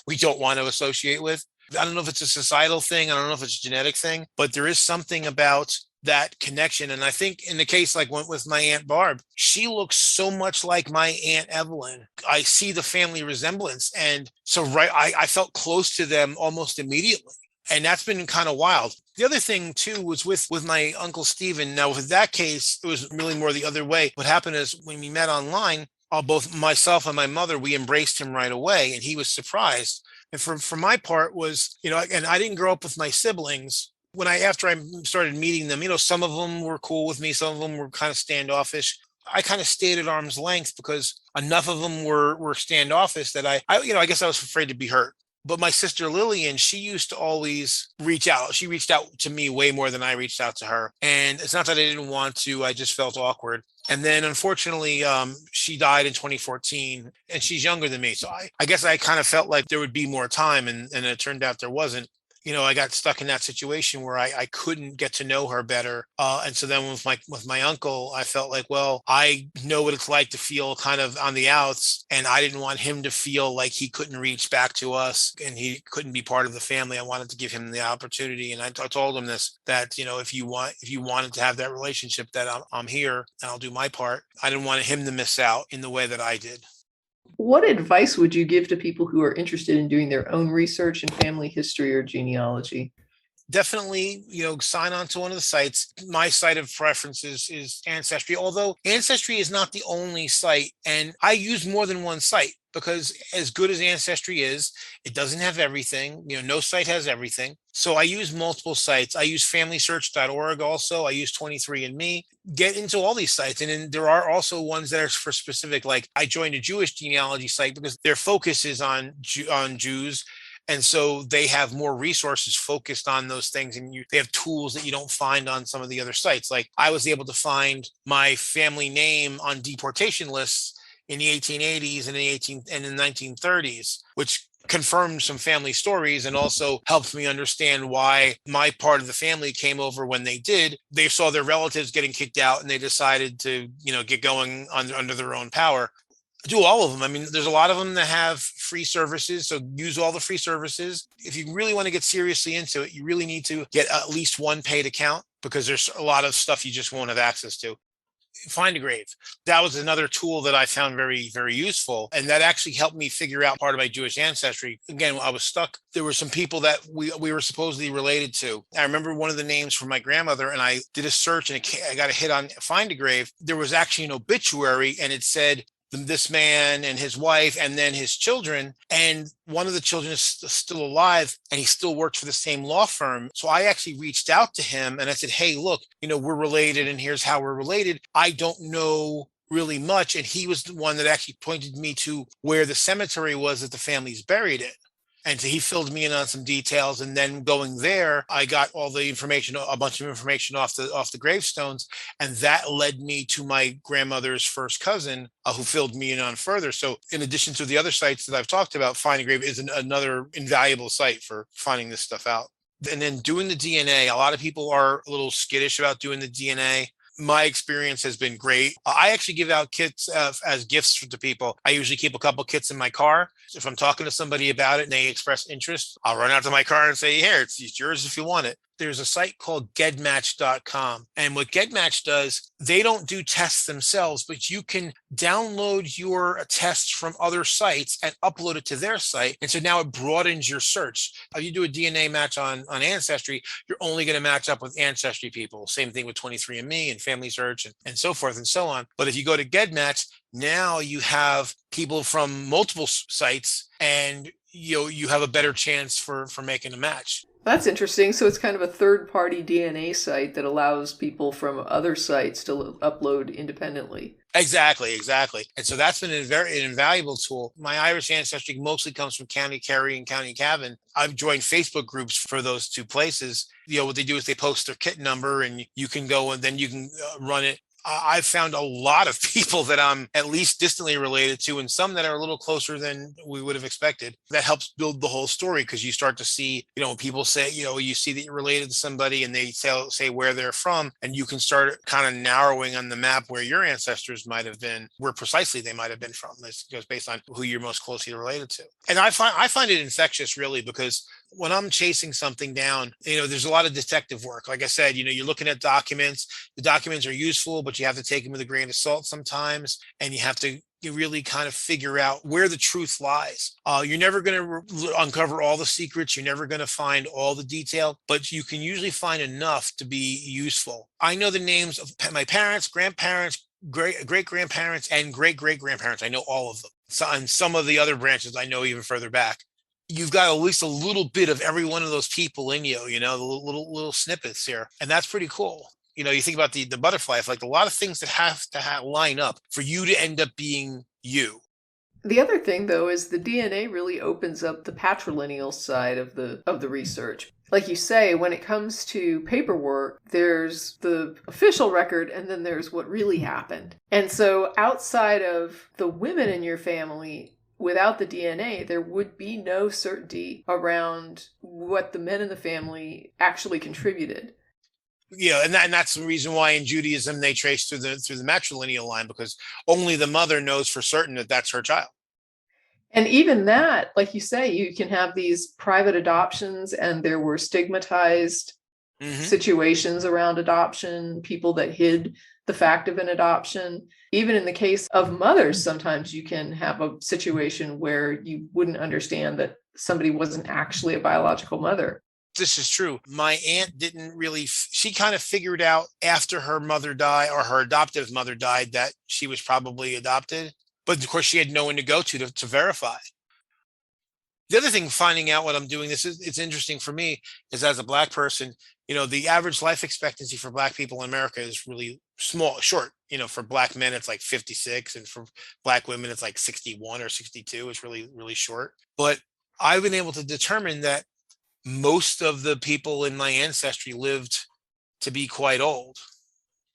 we don't want to associate with. I don't know if it's a societal thing. I don't know if it's a genetic thing, but there is something about that connection. And I think in the case like with my Aunt Barb, she looks so much like my Aunt Evelyn. I see the family resemblance. And so I felt close to them almost immediately. And that's been kind of wild. The other thing too was with my Uncle Stephen. Now with that case, it was really more the other way. What happened is when we met online, both myself and my mother, we embraced him right away, and he was surprised. And for my part was, and I didn't grow up with my siblings. After I started meeting them, some of them were cool with me. Some of them were kind of standoffish. I kind of stayed at arm's length because enough of them were standoffish that I guess I was afraid to be hurt. But my sister Lillian, she used to always reach out. She reached out to me way more than I reached out to her. And it's not that I didn't want to, I just felt awkward. And then unfortunately, she died in 2014 and she's younger than me. So I guess I kind of felt like there would be more time, and it turned out there wasn't. I got stuck in that situation where I couldn't get to know her better. And so then with my uncle, I felt like, well, I know what it's like to feel kind of on the outs, and I didn't want him to feel like he couldn't reach back to us and he couldn't be part of the family. I wanted to give him the opportunity. And I told him this, that, if you wanted to have that relationship, that I'm here and I'll do my part. I didn't want him to miss out in the way that I did. What advice would you give to people who are interested in doing their own research in family history or genealogy? Definitely, sign on to one of the sites. My site of preference is Ancestry, although Ancestry is not the only site. And I use more than one site because as good as Ancestry is, it doesn't have everything. No site has everything. So I use multiple sites. I use familysearch.org also. I use 23andMe. Get into all these sites. And then there are also ones that are for specific, like I joined a Jewish genealogy site because their focus is on Jews. And so they have more resources focused on those things, and they have tools that you don't find on some of the other sites. Like I was able to find my family name on deportation lists in the 1880s and in the 1930s, which confirmed some family stories and also helped me understand why my part of the family came over when they did. They saw their relatives getting kicked out and they decided to, get going under their own power. Do all of them. I mean, there's a lot of them that have free services, so use all the free services. If you really want to get seriously into it, you really need to get at least one paid account because there's a lot of stuff you just won't have access to. Find a grave. That was another tool that I found very, very useful. And that actually helped me figure out part of my Jewish ancestry. Again, I was stuck. There were some people that we were supposedly related to. I remember one of the names for my grandmother, and I did a search and I got a hit on Find a Grave. There was actually an obituary, and it said this man and his wife and then his children, and one of the children is still alive and he still works for the same law firm. So I actually reached out to him and I said, hey, look, we're related and here's how we're related. I don't know really much. And he was the one that actually pointed me to where the cemetery was that the family's buried in. And so he filled me in on some details. And then going there, I got all the information, a bunch of information off the gravestones. And that led me to my grandmother's first cousin, who filled me in on further. So in addition to the other sites that I've talked about, Find a Grave is another invaluable site for finding this stuff out. And then doing the DNA, a lot of people are a little skittish about doing the DNA. My experience has been great. I actually give out kits as gifts to people. I usually keep a couple kits in my car. If I'm talking to somebody about it and they express interest, I'll run out to my car and say, here, it's yours if you want it. There's a site called gedmatch.com. And what gedmatch does, they don't do tests themselves, but you can download your tests from other sites and upload it to their site. And so now it broadens your search. If you do a DNA match on Ancestry, you're only going to match up with Ancestry people. Same thing with 23andMe and Family Search and so forth and so on. But if you go to gedmatch, now you have people from multiple sites and you have a better chance for making a match. That's interesting. So it's kind of a third-party DNA site that allows people from other sites to upload independently. Exactly. And so that's been an invaluable tool. My Irish ancestry mostly comes from County Kerry and County Cavan. I've joined Facebook groups for those two places. What they do is they post their kit number and you can go and then you can run it. I've found a lot of people that I'm at least distantly related to and some that are a little closer than we would have expected. That helps build the whole story because you start to see, when people say, you see that you're related to somebody and they say where they're from, and you can start kind of narrowing on the map where your ancestors might have been, where precisely they might have been from. This goes based on who you're most closely related to. And I find it infectious really because when I'm chasing something down, there's a lot of detective work. Like I said, you're looking at documents. The documents are useful, but you have to take them with a grain of salt sometimes. And you have to really kind of figure out where the truth lies. You're never going to uncover all the secrets. You're never going to find all the detail, but you can usually find enough to be useful. I know the names of my parents, grandparents, great-grandparents, and great-great-grandparents. I know all of them. So, and some of the other branches I know even further back. You've got at least a little bit of every one of those people in you, the little snippets here. And that's pretty cool. You think about the butterfly effect, a lot of things that have to line up for you to end up being you. The other thing, though, is the DNA really opens up the patrilineal side of the research. Like you say, when it comes to paperwork, there's the official record and then there's what really happened. And so outside of the women in your family, without the DNA, there would be no certainty around what the men in the family actually contributed. Yeah, and that's the reason why in Judaism they trace through the matrilineal line, because only the mother knows for certain that that's her child. And even that, like you say, you can have these private adoptions, and there were stigmatized situations around adoption, people that hid the fact of an adoption. Even in the case of mothers, sometimes you can have a situation where you wouldn't understand that somebody wasn't actually a biological mother. This is true. My aunt didn't really, she kind of figured out after her mother died, or her adoptive mother died, that she was probably adopted. But of course, she had no one to go to verify. The other thing, finding out what I'm doing, it's interesting for me, is as a Black person, the average life expectancy for Black people in America is really short. For Black men, it's like 56. And for Black women, it's like 61 or 62. It's really, really short. But I've been able to determine that most of the people in my ancestry lived to be quite old.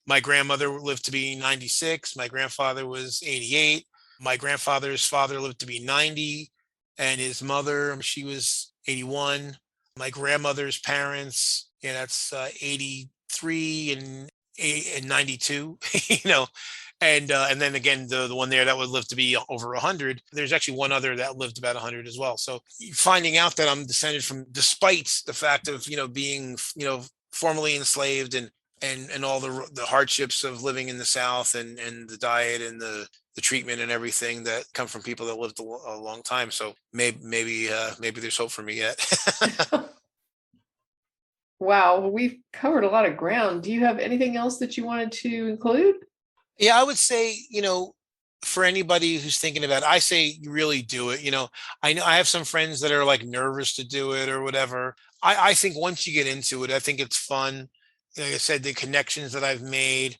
My grandmother lived to be 96. My grandfather was 88. My grandfather's father lived to be 90. And his mother, she was 81. My grandmother's parents, that's 83 and 92, And then again, the one there that would live to be over 100. There's actually one other that lived about 100 as well. So finding out that I'm descended from, despite the fact of, being, formerly enslaved and and all the hardships of living in the South, and the diet and the treatment and everything that come from people that lived a long time. So maybe there's hope for me yet. Wow, well, we've covered a lot of ground. Do you have anything else that you wanted to include? Yeah, I would say, for anybody who's thinking about it, I say really do it. I know I have some friends that are like nervous to do it or whatever. I think once you get into it, I think it's fun. Like I said, the connections that I've made,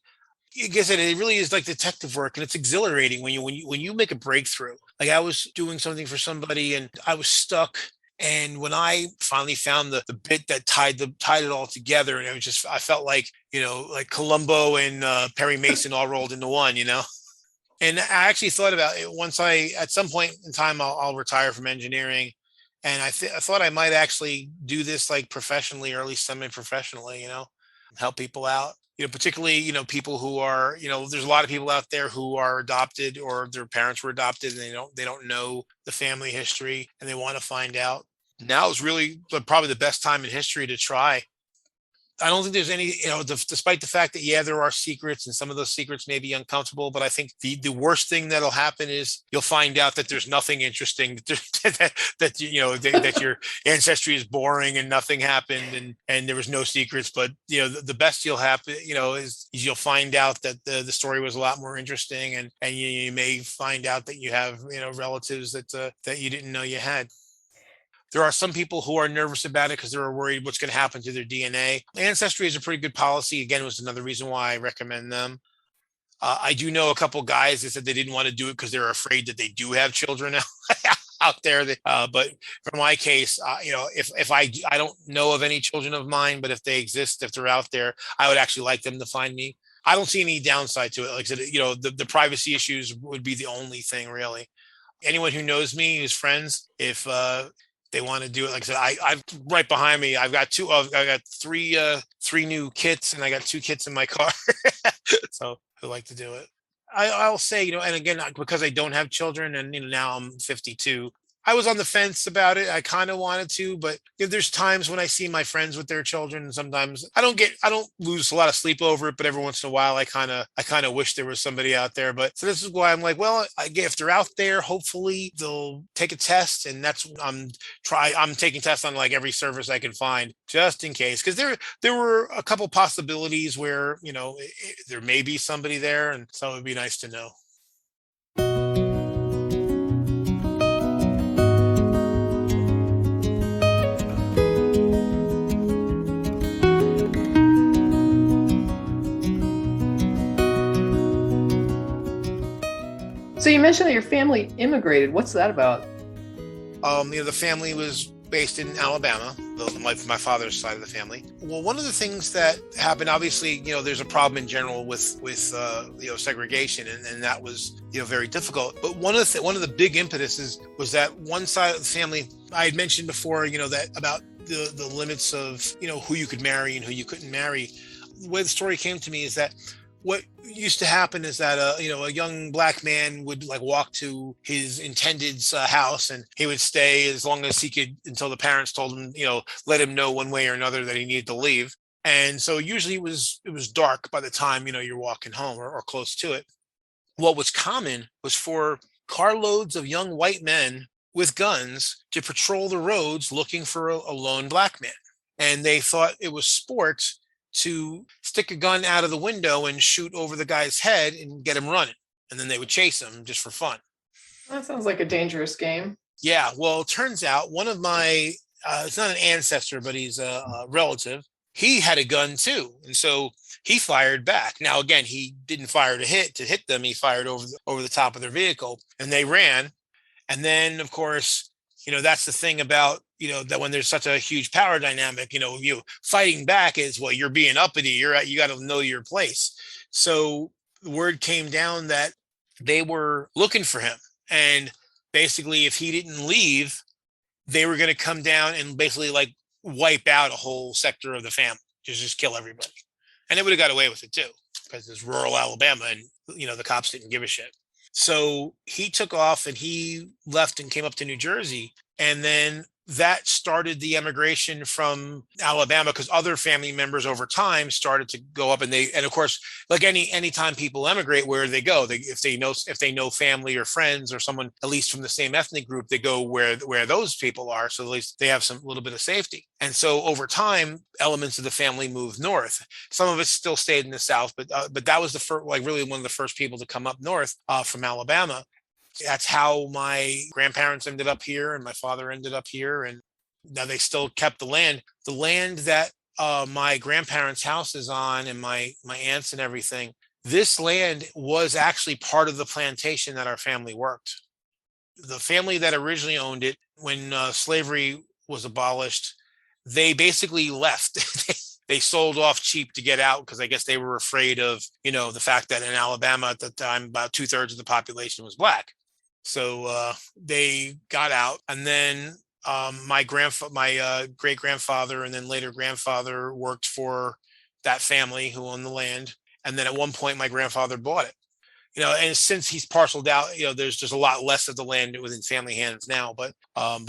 like I said, it really is like detective work, and it's exhilarating when you make a breakthrough. Like I was doing something for somebody and I was stuck. And when I finally found the bit that tied it all together, and it was just I felt like, like Columbo and Perry Mason all rolled into one. And I actually thought about it once at some point in time, I'll retire from engineering. And I thought I might actually do this like professionally, or at least semi-professionally, help people out, particularly, people who are, there's a lot of people out there who are adopted or their parents were adopted, and they don't know the family history and they want to find out. Now is really probably the best time in history to try. I don't think there's any, despite the fact that, yeah, there are secrets and some of those secrets may be uncomfortable, but I think the worst thing that'll happen is you'll find out that there's nothing interesting, that your ancestry is boring and nothing happened, and there was no secrets. But, the best you'll happen, is you'll find out that the story was a lot more interesting, and you may find out that you have, relatives that you didn't know you had. There are some people who are nervous about it because they're worried what's going to happen to their DNA. Ancestry is a pretty good policy. Again, was another reason why I recommend them. I do know a couple guys that said they didn't want to do it because they're afraid that they do have children out there. But for my case, if I don't know of any children of mine, but if they exist, if they're out there, I would actually like them to find me. I don't see any downside to it. Like I said, the privacy issues would be the only thing really. Anyone who knows me, who's friends, if they want to do it, like I said, I've right behind me. I got three new kits, and I got two kits in my car. So I like to do it. I'll say, and again, because I don't have children, and now I'm 52. I was on the fence about it. I kind of wanted to, but there's times when I see my friends with their children, and sometimes I don't lose a lot of sleep over it, but every once in a while, I kind of wish there was somebody out there. But so this is why I'm like, well, if they're out there, hopefully they'll take a test, and that's what I'm taking tests on like every service I can find, just in case, because there were a couple possibilities where there may be somebody there, and so it would be nice to know. So you mentioned that your family immigrated. What's that about? The family was based in Alabama, my father's side of the family. Well, one of the things that happened, obviously, there's a problem in general with segregation, and that was very difficult. But one of the big impetuses was that one side of the family, I had mentioned before, that about the limits of who you could marry and who you couldn't marry. The way the story came to me is that what used to happen is that a young black man would like walk to his intended's house, and he would stay as long as he could until the parents told him, let him know one way or another that he needed to leave. And so usually it was dark by the time you're walking home, or close to it. What was common was for carloads of young white men with guns to patrol the roads looking for a lone black man, and they thought it was sport to stick a gun out of the window and shoot over the guy's head and get him running. And then they would chase him just for fun. That sounds like a dangerous game. Yeah. Well, it turns out one of my, it's not an ancestor, but he's a relative. He had a gun too. And so he fired back. Now, again, he didn't fire to hit them. He fired over the top of their vehicle, and they ran. And then, of course, that's the thing about, that when there's such a huge power dynamic, you fighting back is, well, you're being uppity. You got to know your place. So the word came down that they were looking for him. And basically, if he didn't leave, they were going to come down and basically like wipe out a whole sector of the family, just kill everybody. And they would have got away with it too, because it's rural Alabama, and, the cops didn't give a shit. So he took off and he left and came up to New Jersey. And then that started the emigration from Alabama, because other family members over time started to go up, and of course, like anytime people emigrate, where they go, if they know family or friends or someone at least from the same ethnic group, they go where those people are, so at least they have some little bit of safety. And so over time, elements of the family moved north. Some of it still stayed in the South, but that was the first, like really one of the first people to come up north from Alabama. That's how my grandparents ended up here and my father ended up here. And now they still kept the land. The land that my grandparents' house is on, and my aunts and everything. This land was actually part of the plantation that our family worked. The family that originally owned it, when slavery was abolished, they basically left. They sold off cheap to get out, because I guess they were afraid of, the fact that in Alabama at the time, about 2/3 of the population was Black. So they got out, and then my great grandfather, and then later grandfather worked for that family who owned the land. And then at one point, my grandfather bought it. And since he's parceled out, there's just a lot less of the land within family hands now. But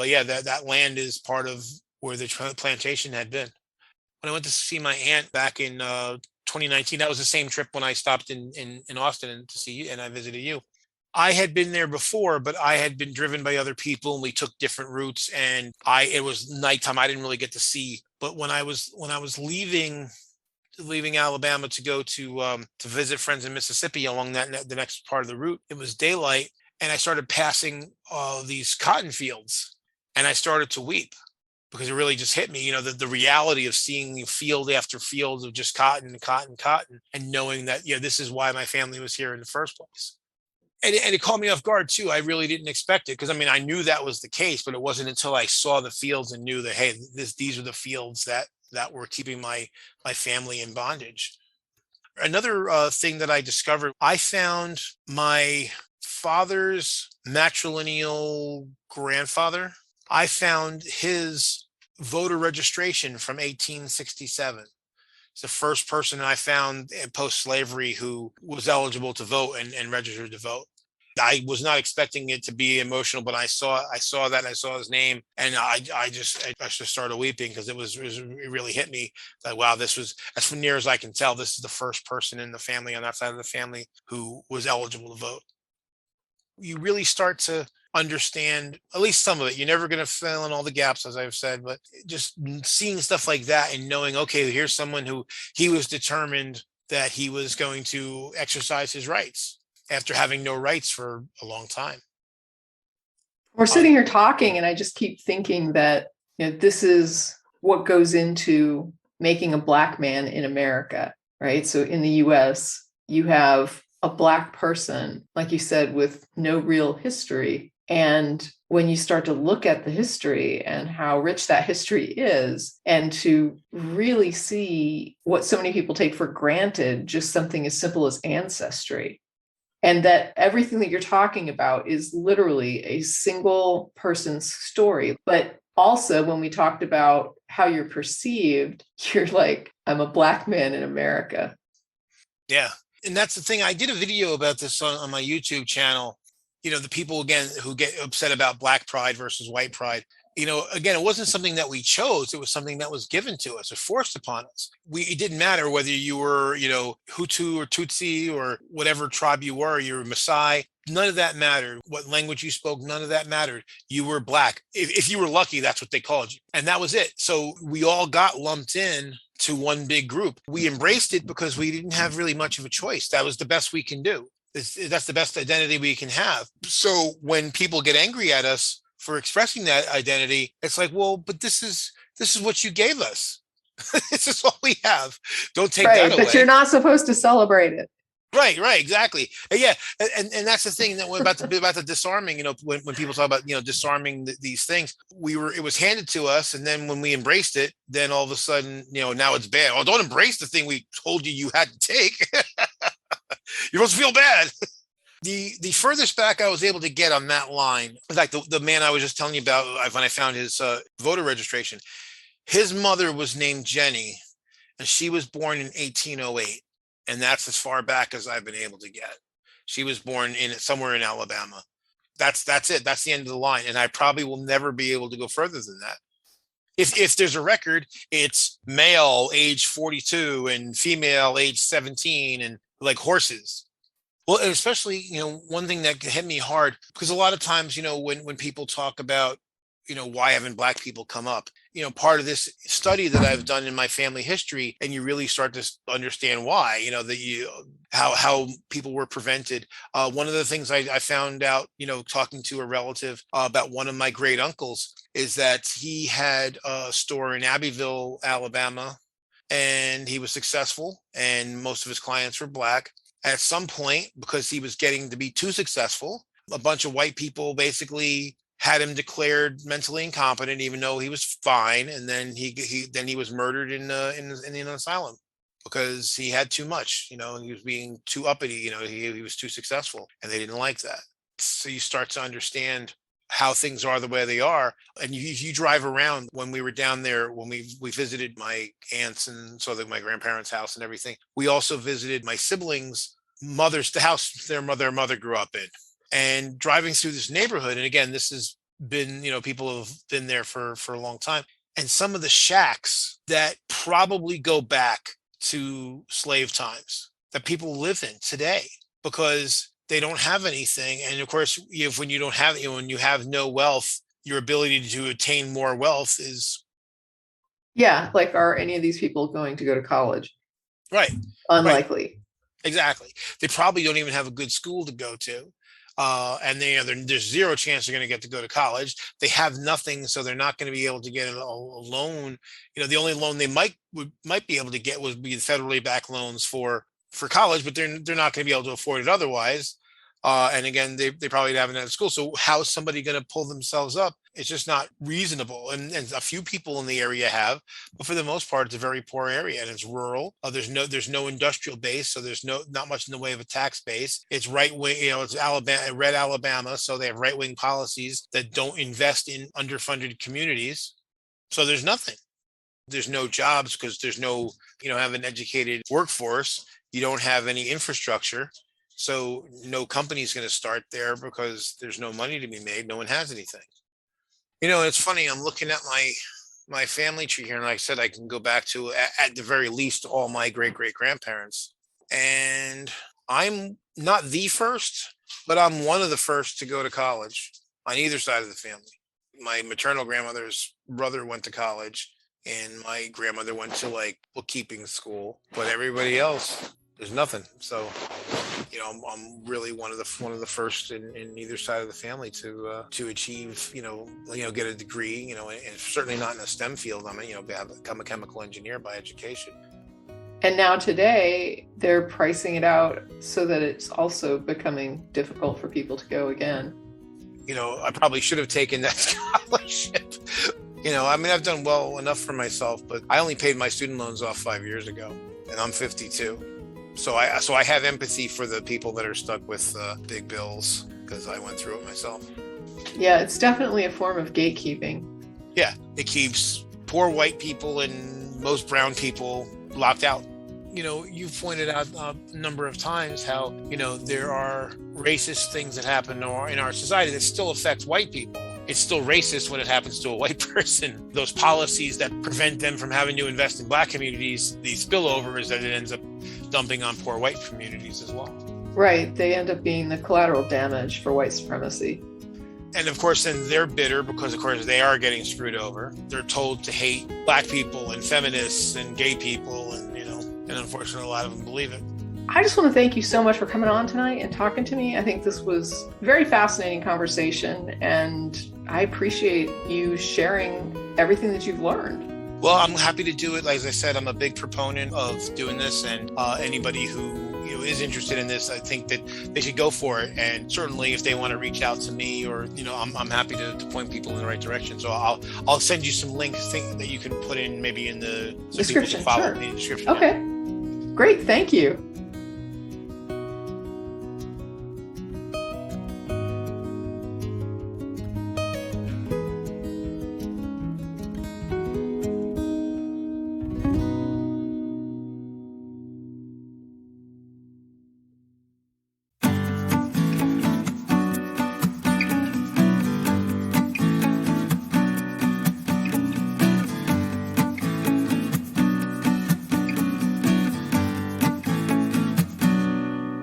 yeah, that land is part of where the plantation had been. When I went to see my aunt back in 2019, that was the same trip when I stopped in Austin to see you, and I visited you. I had been there before, but I had been driven by other people, and we took different routes, and it was nighttime. I didn't really get to see. But when I was leaving Alabama to go to visit friends in Mississippi along the next part of the route, it was daylight, and I started passing these cotton fields, and I started to weep, because it really just hit me, the reality of seeing field after field of just cotton, cotton, cotton, and knowing that, this is why my family was here in the first place. And it caught me off guard too. I really didn't expect it, because I knew that was the case, but it wasn't until I saw the fields and knew that, hey, these are the fields that were keeping my family in bondage. Another thing that I discovered, I found my father's matrilineal grandfather. I found his voter registration from 1867. It's the first person I found post-slavery who was eligible to vote and registered to vote. I was not expecting it to be emotional, but I saw that, and I saw his name, and I just started weeping, because it really hit me that, wow, this was, as near as I can tell, this is the first person in the family, on that side of the family, who was eligible to vote. You really start to understand at least some of it. You're never going to fill in all the gaps, as I've said, but just seeing stuff like that and knowing, okay, here's someone who he was determined that he was going to exercise his rights after having no rights for a long time. We're sitting here talking, and I just keep thinking that this is what goes into making a Black man in America, right? So in the US, you have a Black person, like you said, with no real history. And when you start to look at the history and how rich that history is, and to really see what so many people take for granted, just something as simple as ancestry, and that everything that you're talking about is literally a single person's story. But also, when we talked about how you're perceived, you're like, I'm a Black man in America. Yeah. And that's the thing. I did a video about this on my YouTube channel. The people, again, who get upset about Black pride versus white pride. Again, it wasn't something that we chose. It was something that was given to us or forced upon us. It didn't matter whether you were, Hutu or Tutsi or whatever tribe you were Maasai. None of that mattered. What language you spoke, none of that mattered. You were Black. If you were lucky, that's what they called you. And that was it. So we all got lumped in to one big group. We embraced it because we didn't have really much of a choice. That was the best we can do. That's the best identity we can have. So when people get angry at us for expressing that identity, it's like, well, but this is what you gave us. This is all we have. Don't take that away. But you're not supposed to celebrate it. Right, exactly. Yeah, and that's the thing that about the disarming. When people talk about disarming these things, it was handed to us, and then when we embraced it, then all of a sudden now it's bad. Oh, don't embrace the thing we told you had to take. You're supposed to feel bad. The furthest back I was able to get on that line, like the man I was just telling you about, when I found his voter registration, his mother was named Jenny, and she was born in 1808. And that's as far back as I've been able to get. She was born somewhere in Alabama. That's it. That's the end of the line. And I probably will never be able to go further than that. If there's a record, it's male age 42 and female age 17 and like horses. Well, especially, one thing that hit me hard, because a lot of times, when people talk about, why haven't Black people come up? Part of this study that I've done in my family history, and you really start to understand why, how people were prevented. One of the things I found out, talking to a relative about one of my great uncles, is that he had a store in Abbeville, Alabama, and he was successful, and most of his clients were Black. At some point, because he was getting to be too successful, a bunch of white people basically had him declared mentally incompetent, even though he was fine. And then he was murdered in an asylum because he had too much. He was being too uppity. He was too successful, and they didn't like that. So you start to understand how things are the way they are. And you drive around. When we were down there, when we visited my aunts and so that my grandparents' house and everything, we also visited my siblings' the house their mother grew up in. And driving through this neighborhood, and again, this has been, people have been there for a long time. And some of the shacks that probably go back to slave times that people live in today, because they don't have anything. And of course, when you don't have, when you have no wealth, your ability to attain more wealth is. Yeah. Like, are any of these people going to go to college? Right. Unlikely. Right. Exactly. They probably don't even have a good school to go to. And there's zero chance they're going to get to go to college. They have nothing, so they're not going to be able to get a loan. The only loan they might be able to get would be the federally backed loans for college, but they're not going to be able to afford it otherwise. And again, they probably haven't had school. So how's somebody going to pull themselves up? It's just not reasonable. And a few people in the area have, but for the most part, it's a very poor area and it's rural. There's no industrial base, so there's not much in the way of a tax base. It's right wing, it's Alabama, red Alabama, so they have right wing policies that don't invest in underfunded communities. So there's nothing. There's no jobs because there's no, have an educated workforce. You don't have any infrastructure. So no company's going to start there because there's no money to be made. No one has anything. It's funny. I'm looking at my family tree here, and like I said, I can go back to at the very least all my great grandparents, and I'm not the first, but I'm one of the first to go to college on either side of the family. My maternal grandmother's brother went to college, and my grandmother went to like bookkeeping school, but everybody else, there's nothing. So, I'm really one of the first in either side of the family to achieve, get a degree, and certainly not in a STEM field. I'm, become a chemical engineer by education. And now today they're pricing it out so that it's also becoming difficult for people to go again. I probably should have taken that scholarship. I've done well enough for myself, but I only paid my student loans off 5 years ago, and I'm 52. So I have empathy for the people that are stuck with big bills because I went through it myself. Yeah, it's definitely a form of gatekeeping. Yeah, it keeps poor white people and most brown people locked out. You've pointed out a number of times how, there are racist things that happen in our society that still affect white people. It's still racist when it happens to a white person. Those policies that prevent them from having to invest in Black communities, the spillover is that it ends up dumping on poor white communities as well. Right. They end up being the collateral damage for white supremacy. And of course, then they're bitter because, of course, they are getting screwed over. They're told to hate Black people and feminists and gay people, and unfortunately, a lot of them believe it. I just want to thank you so much for coming on tonight and talking to me. I think this was a very fascinating conversation, and I appreciate you sharing everything that you've learned. Well, I'm happy to do it. Like I said, I'm a big proponent of doing this, and anybody who is interested in this, I think that they should go for it. And certainly, if they want to reach out to me, or I'm happy to point people in the right direction. So I'll send you some links that you can put in maybe in the description. Follow sure. me in the description. Okay, great. Thank you.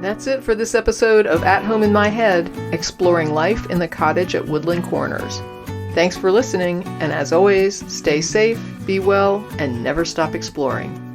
That's it for this episode of At Home in My Head, exploring life in the cottage at Woodland Corners. Thanks for listening, and as always, stay safe, be well, and never stop exploring.